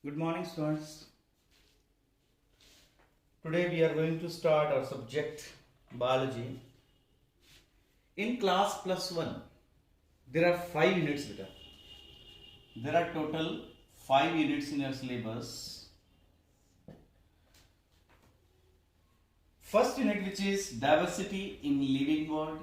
Good morning, students. Today we are going to start our subject biology. In class plus one, there are 5 units. Beta. There are total 5 units in your syllabus. First unit, which is diversity in living world.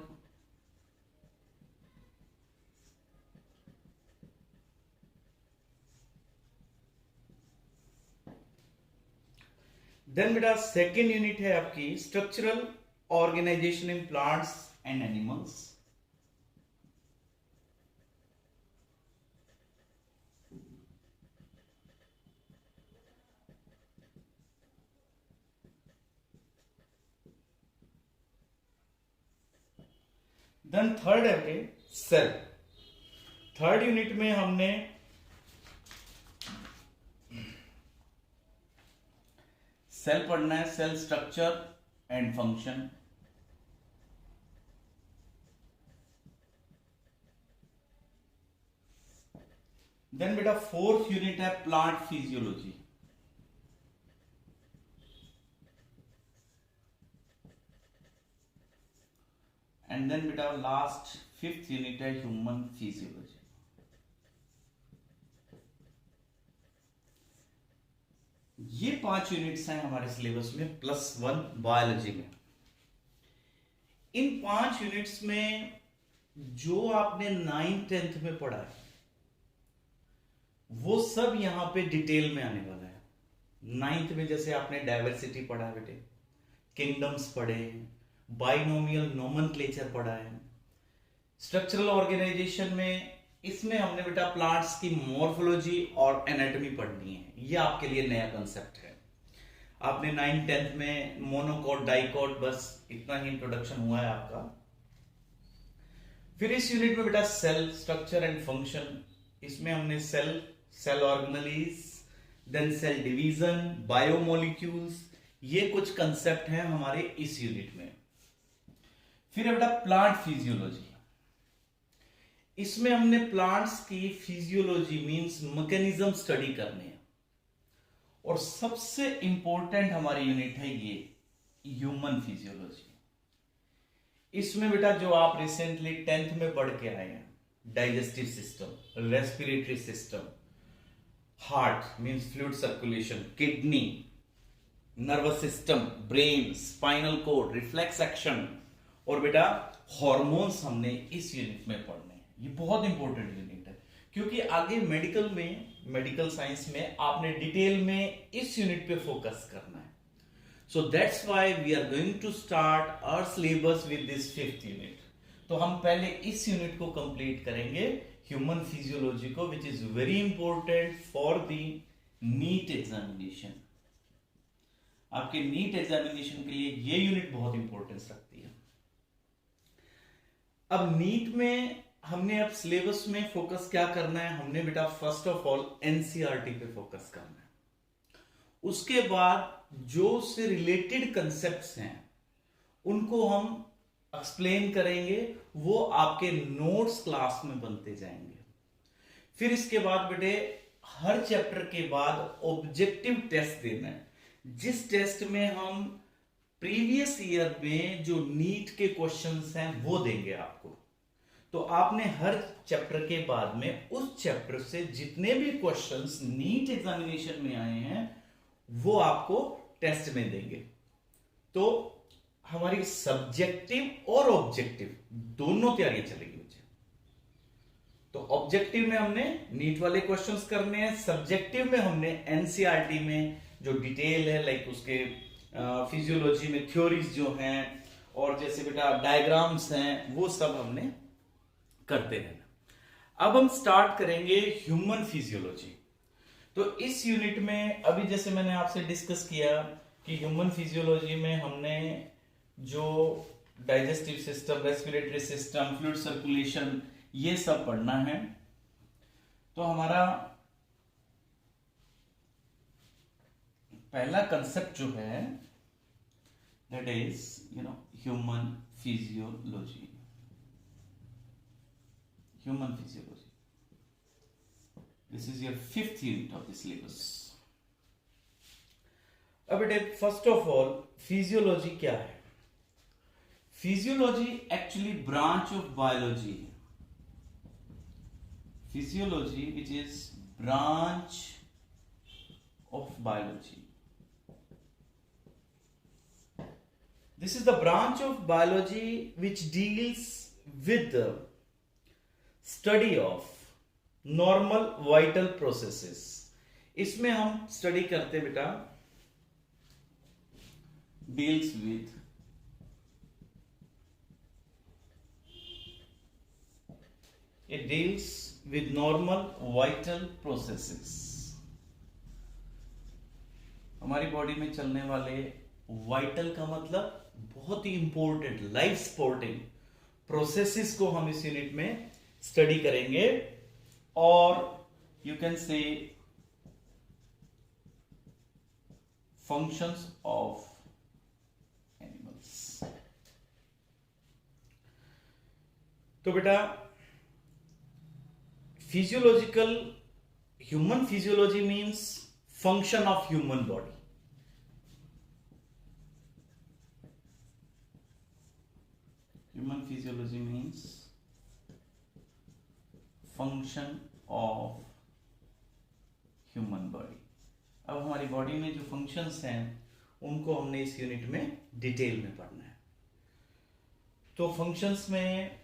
Then बेटा second unit है आपकी structural organisation in plants and animals. Then third है बेटे cell. Third unit में हमने cell पढ़ना है, cell structure and function. Then बेटा फोर्थ यूनिट है प्लांट फिजियोलॉजी. एंड देन बेटा लास्ट फिफ्थ यूनिट है ह्यूमन फिजियोलॉजी. ये 5 यूनिट्स हैं हमारे सिलेबस में प्लस वन बायोलॉजी में. इन 5 यूनिट्स में जो आपने 9th-10th में पढ़ा है वो सब यहां पे डिटेल में आने वाला है. 9th में जैसे आपने डाइवर्सिटी पढ़ा है बेटे, किंगडम्स पढ़े, बाइनोमियल नोमेनक्लेचर पढ़ा है. स्ट्रक्चरल ऑर्गेनाइजेशन में इसमें हमने बेटा प्लांट्स की मॉर्फोलॉजी और एनाटॉमी पढ़नी है. ये आपके लिए नया कंसेप्ट है. आपने 9th-10th में मोनोकॉट, डाइकॉट, बस इतना ही इंट्रोडक्शन हुआ है आपका. फिर इस यूनिट में बेटा सेल स्ट्रक्चर एंड फंक्शन. इसमें हमने cell organelles, then cell division, biomolecules, ये कुछ कंसेप्ट हैं हमारे इस यूनिट में. फिर बेटा प्लांट फिजियोलॉजी. इसमें हमने प्लांट्स की फिजियोलॉजी मींस मैकेनिज्म स्टडी करने हैं. और सबसे इंपॉर्टेंट हमारी यूनिट है ये ह्यूमन फिजियोलॉजी. इसमें बेटा जो आप रिसेंटली 10th में पढ़ के आए हैं, digestive system, respiratory system, heart means fluid circulation, kidney, nervous system, brain, spinal cord, reflex action और बेटा हॉर्मोन्स हमने इस यूनिट में पढ़ने. ये बहुत इंपॉर्टेंट यूनिट है क्योंकि आगे मेडिकल साइंस में आपने डिटेल में इस यूनिट पे फोकस करना है. So that's why we are going to start our syllabus with this 5th unit. तो हम पहले इस यूनिट को कंप्लीट करेंगे, ह्यूमन फिजियोलॉजी को, which is very important for the NEET examination. आपके नीट एग्जामिनेशन के लिए ये यूनिट बहुत इंपॉर्टेंस रखती है. अब नीट में हमने अब सिलेबस में फोकस क्या करना है, हमने बेटा फर्स्ट ऑफ ऑल एनसीईआरटी पे फोकस करना है. उसके बाद जो उससे रिलेटेड कंसेप्ट्स हैं उनको हम एक्सप्लेन करेंगे, वो आपके नोट्स क्लास में बनते जाएंगे. फिर इसके बाद बेटे हर चैप्टर के बाद ऑब्जेक्टिव टेस्ट देना है, जिस टेस्ट में हम प्रीवियस ईयर में जो नीट के क्वेश्चंस हैं वो देंगे आपको. तो आपने हर चैप्टर के बाद में उस चैप्टर से जितने भी क्वेश्चंस नीट एग्जामिनेशन में आए हैं वो आपको टेस्ट में देंगे. तो हमारी सब्जेक्टिव और ऑब्जेक्टिव दोनों तैयारियां चलेगी मुझे. तो ऑब्जेक्टिव में हमने नीट वाले क्वेश्चंस करने हैं, सब्जेक्टिव में हमने एनसीईआरटी में जो डिटेल है लाइक उसके फिजियोलॉजी में थ्योरीज जो हैं और जैसे बेटा डायग्राम्स हैं वो सब हमने करते रहना. अब हम स्टार्ट करेंगे ह्यूमन फिजियोलॉजी. तो इस यूनिट में अभी जैसे मैंने आपसे डिस्कस किया कि ह्यूमन फिजियोलॉजी में हमने जो digestive system, respiratory system, fluid circulation, ये सब पढ़ना है. तो हमारा पहला कंसेप्ट जो है that is human physiology. Human physiology. This is your 5th unit of the syllabus. अब बेटे फर्स्ट ऑफ ऑल फिजियोलॉजी क्या है? Physiology actually branch of biology है. Physiology which is branch of biology. This is the branch of biology which deals with the study of normal vital processes. इसमें हम study करते बेटा deals with normal vital processes. हमारी body में चलने वाले vital का मतलब बहुत ही इंपॉर्टेंट लाइफ सपोर्टिंग प्रोसेसेस को हम इस यूनिट में स्टडी करेंगे. और you can say functions of animals. तो बेटा physiological human physiology means function of human body. Human physiology means function of human body. अब हमारी बॉडी में जो फंक्शंस हैं उनको हमने इस यूनिट में डिटेल में पढ़ना है. तो फंक्शंस में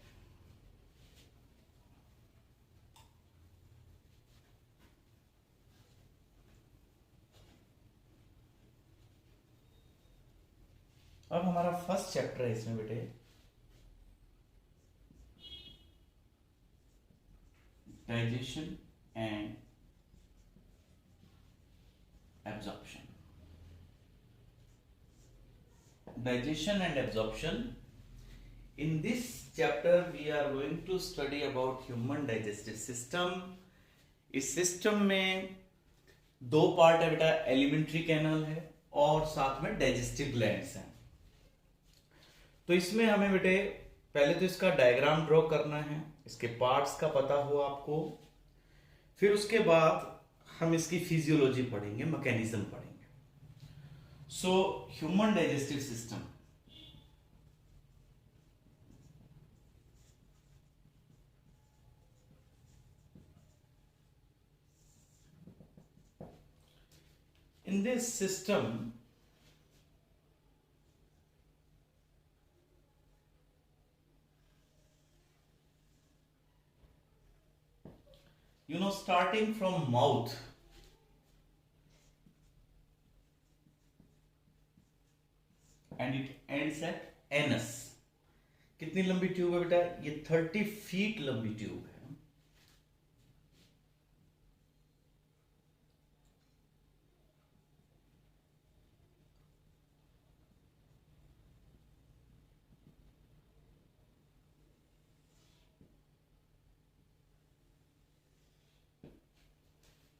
अब हमारा फर्स्ट चैप्टर है इसमें बेटे digestion and absorption. Digestion and absorption. In this chapter we are going to study about human digestive system. इस सिस्टम में दो पार्ट है बेटा, एलिमेंट्री कैनल है और साथ में डाइजेस्टिव ग्लैंड्स हैं. तो इसमें हमें बेटे पहले तो इसका डायग्राम ड्रॉ करना है, इसके पार्ट्स का पता हो आपको. फिर उसके बाद हम इसकी फिजियोलॉजी पढ़ेंगे, मैकेनिज्म पढ़ेंगे. So human digestive system. In this system starting from mouth and it ends at anus. कितनी लंबी ट्यूब है बेटा? ये 30 फीट लंबी ट्यूब है.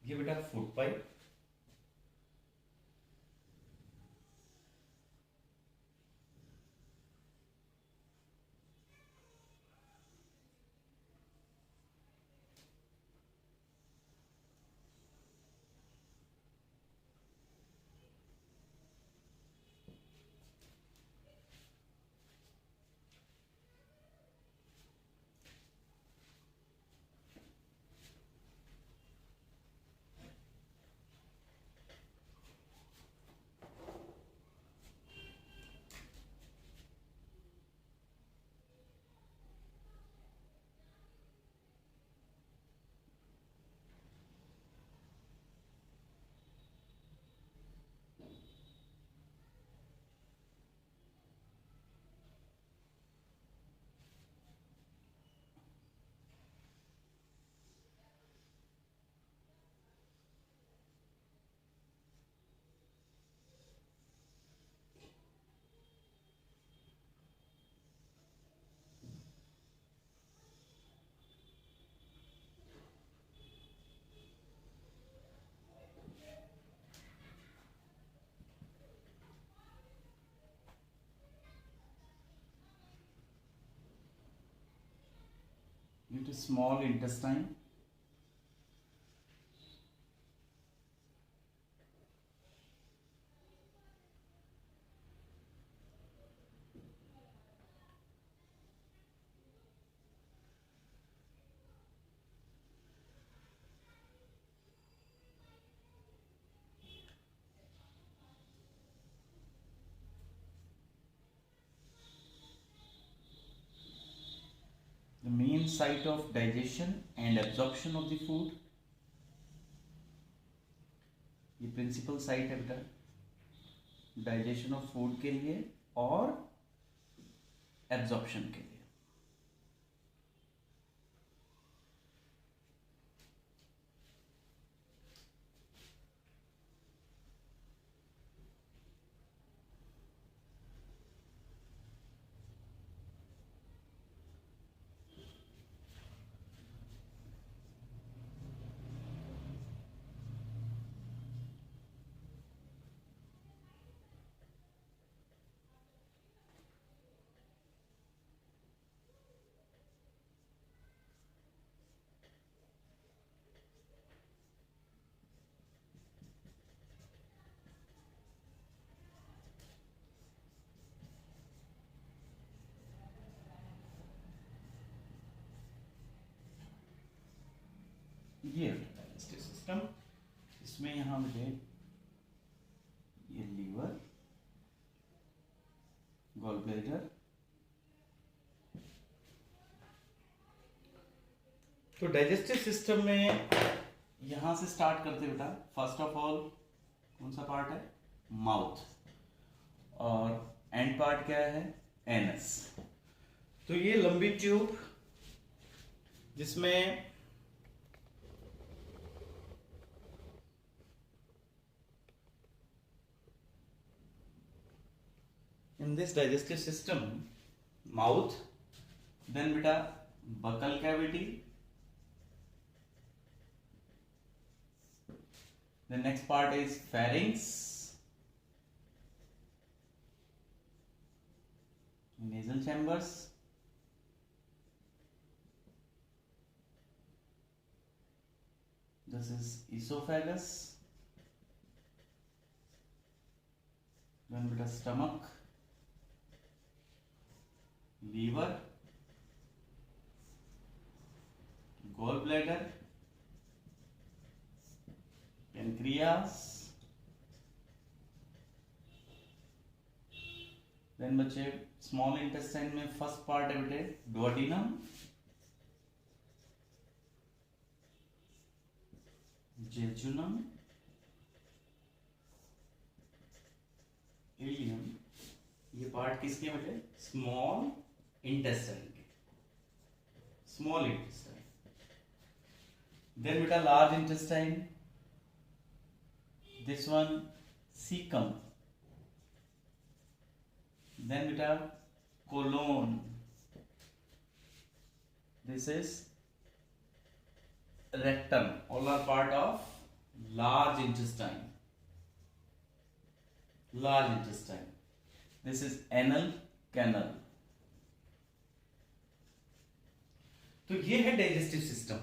ये बेटा food pipe. It is small intestine. Site of digestion and absorption of the food, ये प्रिंसिपल साइट है बेटा डाइजेशन ऑफ फूड के लिए और एब्जॉर्प्शन के लिए। ये डाइजेस्टिव सिस्टम, इसमें यहां मुझे ये लीवर, गॉल ब्लैडर, तो डाइजेस्टिव सिस्टम में यहां से स्टार्ट करते बेटा। फर्स्ट ऑफ ऑल कौन सा पार्ट है? माउथ, और एंड पार्ट क्या है? एनस। तो ये लंबी ट्यूब जिसमें in this digestive system, mouth, then beta buccal cavity, the next part is pharynx, nasal chambers, this is esophagus, then beta stomach, liver, gall bladder, pancreas, then बच्चे small intestine में first part है बेटे duodenum, jejunum, ileum. ये part किसके बेटे? Small intestine के, small intestine. Then बेटा large intestine, this one caecum, then बेटा colon, this is rectum, all are part of large intestine, large intestine. This is anal canal. तो ये है digestive system.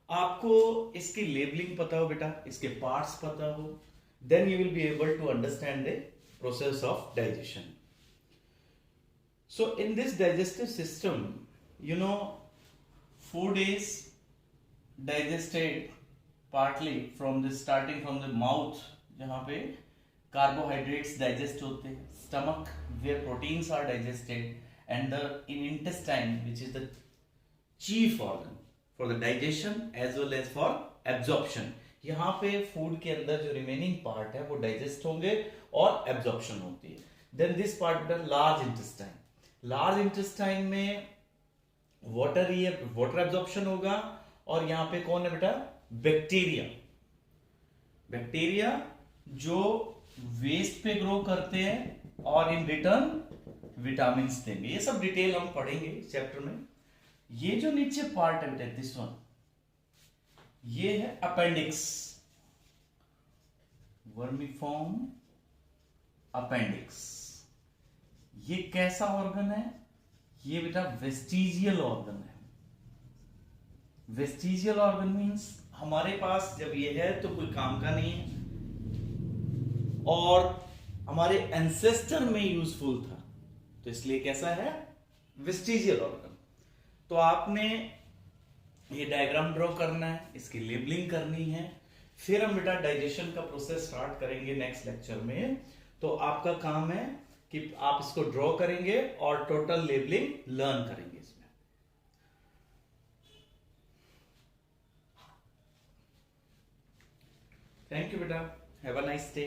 आपको इसकी लेबलिंग पता हो बेटा, इसके पार्ट्स पता हो, then you will be able to understand the process of digestion. So in this digestive system, you know, food is digested partly from the starting from the mouth, जहां पे कार्बोहाइड्रेट्स डाइजेस्ट होते हैं, stomach where proteins are digested, and in intestine which is the chief organ for the digestion as well as for absorption। यहाँ पे food के अंदर जो remaining part है वो डाइजेस्ट होंगे और एब्जॉर्प्शन होती है। देन दिस पार्ट बेटा लार्ज इंटेस्टाइन, लार्ज इंटेस्टाइन में वाटर एब्जॉर्प्शन होगा, और यहाँ पे कौन है बेटा? बैक्टीरिया, बैक्टीरिया जो वेस्ट पे ग्रो करते हैं और इन रिटर्न विटामिन देंगे। ये सब डिटेल हम पढ़ेंगे इस चैप्टर में। ये जो नीचे पार्ट है बेटा दिस वन, ये है अपेंडिक्स, वर्मीफॉर्म अपेंडिक्स। ये कैसा ऑर्गन है? ये बेटा वेस्टिजियल ऑर्गन है। वेस्टिजियल ऑर्गन मींस हमारे पास जब ये है तो कोई काम का नहीं है, और हमारे एंसेस्टर में यूजफुल था, तो इसलिए कैसा है? Vestigial organ. तो आपने ये डायग्राम ड्रॉ करना है, इसकी लेबलिंग करनी है, फिर हम बेटा डाइजेशन का प्रोसेस स्टार्ट करेंगे नेक्स्ट लेक्चर में। तो आपका काम है कि आप इसको ड्रॉ करेंगे और टोटल लेबलिंग लर्न करेंगे इसमें। थैंक यू बेटा, हैव अ नाइस डे।